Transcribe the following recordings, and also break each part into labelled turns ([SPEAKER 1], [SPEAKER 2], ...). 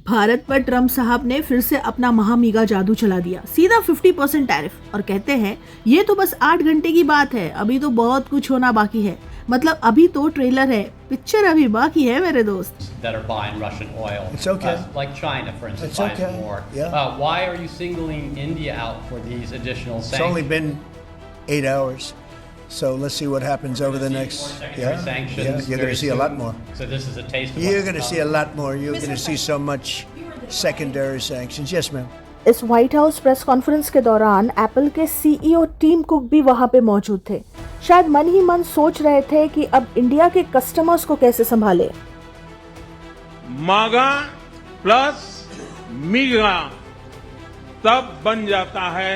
[SPEAKER 1] भारत पर ट्रम्प साहब ने फिर से अपना महामीगा जादू चला दिया। सीधा 50% टैरिफ और कहते हैं ये तो बस 8 घंटे की बात है, अभी तो बहुत कुछ होना बाकी है। मतलब अभी तो ट्रेलर है, पिक्चर अभी बाकी है मेरे दोस्त।
[SPEAKER 2] That are buying Russian oil.
[SPEAKER 3] It's okay.
[SPEAKER 2] Like China, for instance,
[SPEAKER 3] It's
[SPEAKER 2] buys
[SPEAKER 3] okay.
[SPEAKER 2] more.
[SPEAKER 3] Yeah.
[SPEAKER 2] Why are you singling India out for these additional
[SPEAKER 3] It's
[SPEAKER 2] sanctions?
[SPEAKER 3] only been 8 hours, so let's see what happens over the next.
[SPEAKER 2] Sanctions
[SPEAKER 3] you're going to see a lot more.
[SPEAKER 2] So this is a taste of
[SPEAKER 3] You're
[SPEAKER 2] what's
[SPEAKER 3] going to
[SPEAKER 2] come.
[SPEAKER 3] see a lot more. You're going to see so much secondary sanctions. Yes, ma'am.
[SPEAKER 1] इस white house press conference के दौरान Apple के CEO Tim cook भी वहां पे मौजूद थे। शायद मन ही मन सोच रहे थे कि अब इंडिया के कस्टमर्स को कैसे संभाले।
[SPEAKER 4] मागा प्लस मीगा तब बन जाता है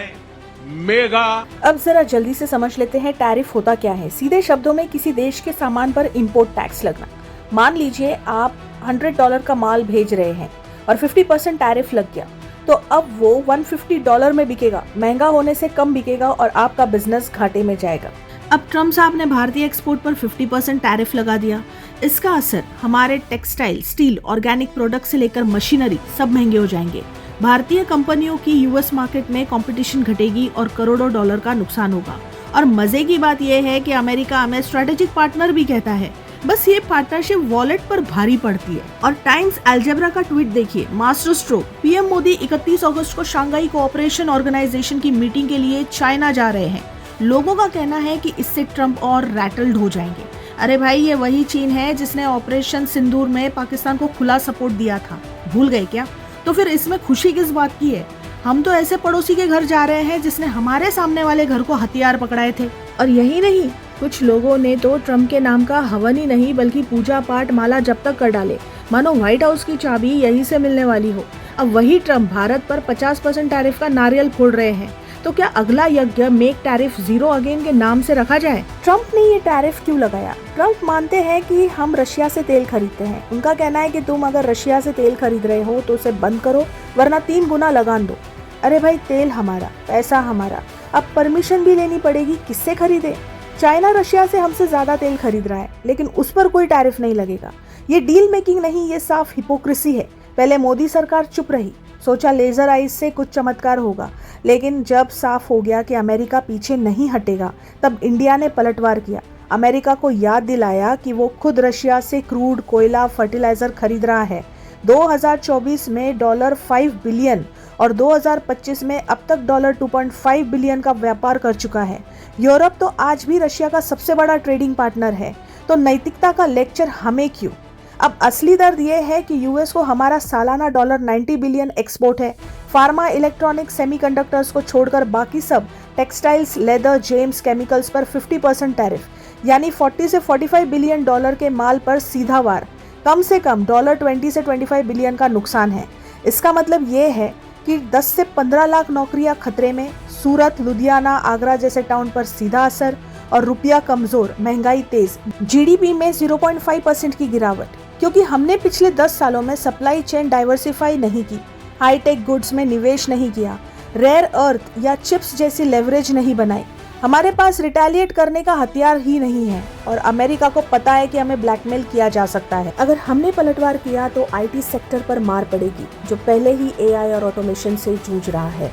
[SPEAKER 4] मेगा।
[SPEAKER 1] अब जरा जल्दी से समझ लेते हैं टैरिफ होता क्या है। सीधे शब्दों में किसी देश के सामान पर इंपोर्ट टैक्स लगना। मान लीजिए आप $100 का माल भेज रहे हैं और 50% टैरिफ लग गया, तो अब वो $150 में बिकेगा, महंगा होने से कम बिकेगा और आपका बिजनेस घाटे में जाएगा। अब ट्रम्प साहब ने भारतीय एक्सपोर्ट पर 50% टैरिफ लगा दिया। इसका असर हमारे टेक्सटाइल, स्टील, ऑर्गेनिक प्रोडक्ट से लेकर मशीनरी सब महंगे हो जाएंगे। भारतीय कंपनियों की यूएस मार्केट में कंपटीशन घटेगी और करोड़ों डॉलर का नुकसान होगा। और मजे की बात यह है कि अमेरिका हमें स्ट्रेटेजिक पार्टनर भी कहता है, बस ये पार्टनरशिप वॉलेट पर भारी पड़ती है। और टाइम्स अलजेब्रा का ट्वीट देखिए, मास्टर स्ट्रोक, पीएम मोदी 31 अगस्त को शंघाई कोऑपरेशन ऑर्गेनाइजेशन की मीटिंग के लिए चाइना जा रहे हैं। लोगों का कहना है कि इससे ट्रम्प और रैटल्ड हो जाएंगे। अरे भाई, ये वही चीन है जिसने ऑपरेशन सिंदूर में पाकिस्तान को खुला सपोर्ट दिया था, भूल गए क्या? तो फिर इसमें खुशी किस बात की है? हम तो ऐसे पड़ोसी के घर जा रहे हैं जिसने हमारे सामने वाले घर को हथियार पकड़ाए थे। और यही नहीं, कुछ लोगों ने तो ट्रम्प के नाम का हवन ही नहीं बल्कि पूजा पाठ माला जप तक कर डाले, मानो व्हाइट हाउस की चाबी यहीं से मिलने वाली हो। अब वही ट्रम्प भारत पर 50% टैरिफ का नारियल फोड़ रहे हैं, तो क्या अगला यज्ञ मेक टैरिफ जीरो अगेन के नाम से रखा जाए? ट्रम्प ने ये टैरिफ क्यों लगाया? ट्रम्प मानते हैं कि हम रशिया से तेल खरीदते हैं। उनका कहना है कि तुम अगर रशिया से तेल खरीद रहे हो तो उसे बंद करो, वरना 3 गुना लगान दो। अरे भाई, तेल हमारा, पैसा हमारा, अब परमिशन भी लेनी पड़ेगी, किससे खरीदे? चाइना रशिया से हमसे ज्यादा तेल खरीद रहा है, लेकिन उस पर कोई टैरिफ नहीं लगेगा। ये डील मेकिंग नहीं, ये साफ हिपोक्रेसी है। पहले मोदी सरकार चुप रही, सोचा लेजर आइज से कुछ चमत्कार होगा, लेकिन जब साफ हो गया कि अमेरिका पीछे नहीं हटेगा, तब इंडिया ने पलटवार किया। अमेरिका को याद दिलाया कि वो खुद रशिया से क्रूड, कोयला, फर्टिलाइजर खरीद रहा है। 2024 में $5 बिलियन और 2025 में अब तक $2.5 बिलियन का व्यापार कर चुका है। यूरोप तो आज भी रशिया का सबसे बड़ा ट्रेडिंग पार्टनर है, तो नैतिकता का लेक्चर हमें क्यों? अब असली दर्द ये है कि यूएस को हमारा सालाना $90 बिलियन एक्सपोर्ट है। फार्मा, इलेक्ट्रॉनिक, सेमीकंडक्टर्स को छोड़कर बाकी सब, टेक्सटाइल्स, लेदर, जेम्स, केमिकल्स पर 50% टैरिफ, यानी $40 से $45 बिलियन के माल पर सीधा वार। कम से कम $20 से $25 बिलियन का नुकसान है। इसका मतलब ये है कि 10 से 15 लाख नौकरियां खतरे में। सूरत, लुधियाना, आगरा जैसे टाउन पर सीधा असर और रुपया कमजोर, महंगाई तेज, जीडीपी में 0.5% की गिरावट, क्योंकि हमने पिछले 10 सालों में सप्लाई चेन डाइवर्सिफाई नहीं की, हाईटेक गुड्स में निवेश नहीं किया, रेयर अर्थ या चिप्स जैसी लेवरेज नहीं बनाई। हमारे पास रिटेलिएट करने का हथियार ही नहीं है और अमेरिका को पता है कि हमें ब्लैकमेल किया जा सकता है। अगर हमने पलटवार किया तो आईटी सेक्टर पर मार पड़ेगी, जो पहले ही एआई और ऑटोमेशन से जूझ रहा है।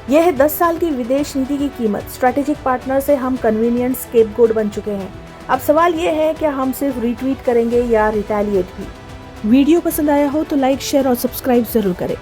[SPEAKER 1] यह है 10 साल की विदेश नीति की कीमत। स्ट्रेटेजिक पार्टनर से हम कन्वीनियंट स्केपगोट बन चुके हैं। अब सवाल ये है कि हम सिर्फ रिट्वीट करेंगे या रिटेलिएट भी। वीडियो पसंद आया हो तो लाइक, शेयर और सब्सक्राइब जरूर करें।